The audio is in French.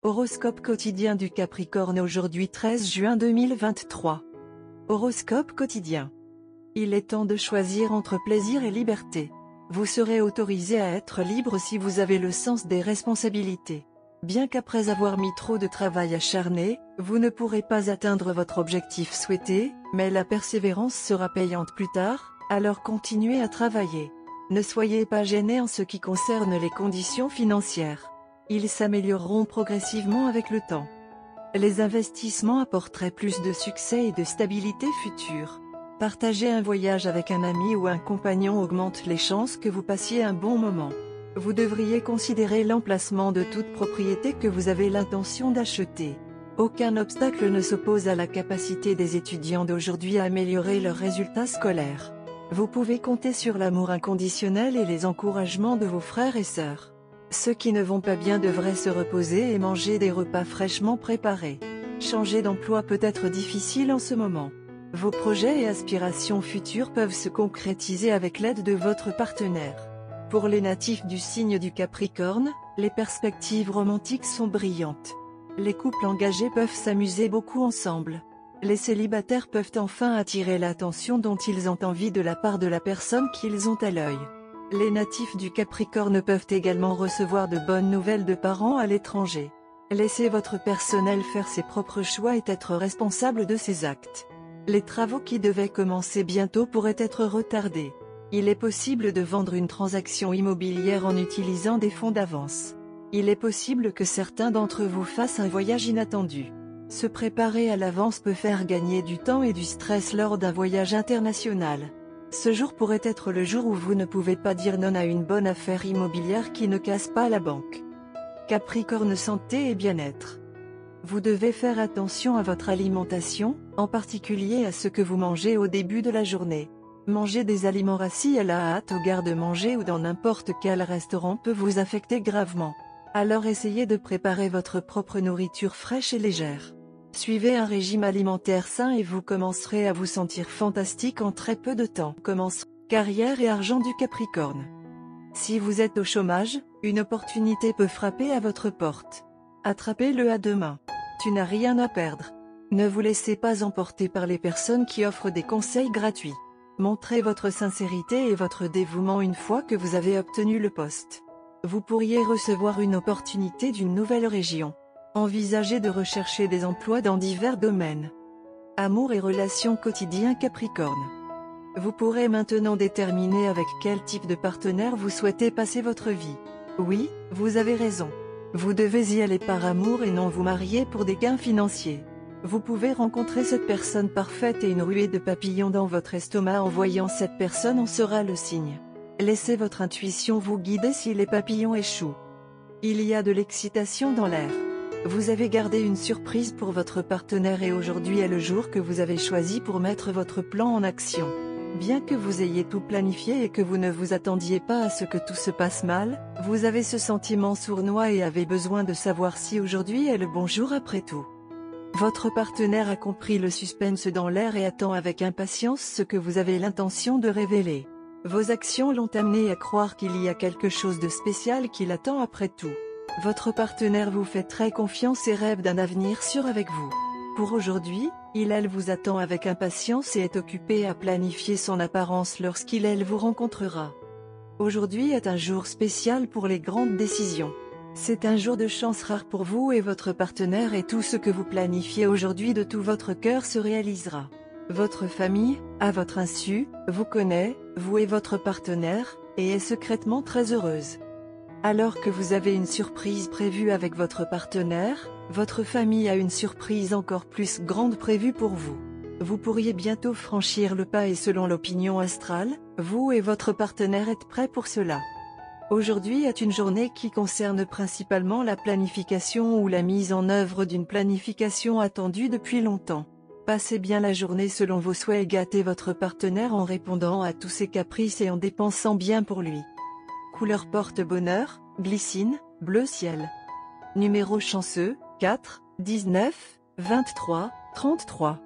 Horoscope quotidien du Capricorne aujourd'hui 13 juin 2023. Horoscope quotidien. Il est temps de choisir entre plaisir et liberté. Vous serez autorisé à être libre si vous avez le sens des responsabilités. Bien qu'après avoir mis trop de travail acharné, vous ne pourrez pas atteindre votre objectif souhaité, mais la persévérance sera payante plus tard, alors continuez à travailler. Ne soyez pas gênés en ce qui concerne les conditions financières. Ils s'amélioreront progressivement avec le temps. Les investissements apporteraient plus de succès et de stabilité future. Partager un voyage avec un ami ou un compagnon augmente les chances que vous passiez un bon moment. Vous devriez considérer l'emplacement de toute propriété que vous avez l'intention d'acheter. Aucun obstacle ne s'oppose à la capacité des étudiants d'aujourd'hui à améliorer leurs résultats scolaires. Vous pouvez compter sur l'amour inconditionnel et les encouragements de vos frères et sœurs. Ceux qui ne vont pas bien devraient se reposer et manger des repas fraîchement préparés. Changer d'emploi peut être difficile en ce moment. Vos projets et aspirations futures peuvent se concrétiser avec l'aide de votre partenaire. Pour les natifs du signe du Capricorne, les perspectives romantiques sont brillantes. Les couples engagés peuvent s'amuser beaucoup ensemble. Les célibataires peuvent enfin attirer l'attention dont ils ont envie de la part de la personne qu'ils ont à l'œil. Les natifs du Capricorne peuvent également recevoir de bonnes nouvelles de parents à l'étranger. Laissez votre personnel faire ses propres choix et être responsable de ses actes. Les travaux qui devaient commencer bientôt pourraient être retardés. Il est possible de vendre une transaction immobilière en utilisant des fonds d'avance. Il est possible que certains d'entre vous fassent un voyage inattendu. Se préparer à l'avance peut faire gagner du temps et du stress lors d'un voyage international. Ce jour pourrait être le jour où vous ne pouvez pas dire non à une bonne affaire immobilière qui ne casse pas la banque. Capricorne santé et bien-être. Vous devez faire attention à votre alimentation, en particulier à ce que vous mangez au début de la journée. Manger des aliments rassis à la hâte au garde-manger ou dans n'importe quel restaurant peut vous affecter gravement. Alors essayez de préparer votre propre nourriture fraîche et légère. Suivez un régime alimentaire sain et vous commencerez à vous sentir fantastique en très peu de temps. Carrière et argent du Capricorne. Si vous êtes au chômage, une opportunité peut frapper à votre porte. Attrapez-le à deux mains. Tu n'as rien à perdre. Ne vous laissez pas emporter par les personnes qui offrent des conseils gratuits. Montrez votre sincérité et votre dévouement une fois que vous avez obtenu le poste. Vous pourriez recevoir une opportunité d'une nouvelle région. Envisagez de rechercher des emplois dans divers domaines. Amour et relations quotidiens Capricorne. Vous pourrez maintenant déterminer avec quel type de partenaire vous souhaitez passer votre vie. Oui, vous avez raison. Vous devez y aller par amour et non vous marier pour des gains financiers. Vous pouvez rencontrer cette personne parfaite et une ruée de papillons dans votre estomac en voyant cette personne en sera le signe. Laissez votre intuition vous guider si les papillons échouent. Il y a de l'excitation dans l'air. Vous avez gardé une surprise pour votre partenaire et aujourd'hui est le jour que vous avez choisi pour mettre votre plan en action. Bien que vous ayez tout planifié et que vous ne vous attendiez pas à ce que tout se passe mal, vous avez ce sentiment sournois et avez besoin de savoir si aujourd'hui est le bon jour après tout. Votre partenaire a compris le suspense dans l'air et attend avec impatience ce que vous avez l'intention de révéler. Vos actions l'ont amené à croire qu'il y a quelque chose de spécial qui l'attend après tout. Votre partenaire vous fait très confiance et rêve d'un avenir sûr avec vous. Pour aujourd'hui, elle vous attend avec impatience et est occupé à planifier son apparence lorsqu'elle vous rencontrera. Aujourd'hui est un jour spécial pour les grandes décisions. C'est un jour de chance rare pour vous et votre partenaire et tout ce que vous planifiez aujourd'hui de tout votre cœur se réalisera. Votre famille, à votre insu, vous connaît, vous et votre partenaire, et est secrètement très heureuse. Alors que vous avez une surprise prévue avec votre partenaire, votre famille a une surprise encore plus grande prévue pour vous. Vous pourriez bientôt franchir le pas et selon l'opinion astrale, vous et votre partenaire êtes prêts pour cela. Aujourd'hui est une journée qui concerne principalement la planification ou la mise en œuvre d'une planification attendue depuis longtemps. Passez bien la journée selon vos souhaits et gâtez votre partenaire en répondant à tous ses caprices et en dépensant bien pour lui. Couleur porte-bonheur, glycine, bleu ciel. Numéro chanceux, 4, 19, 23, 33.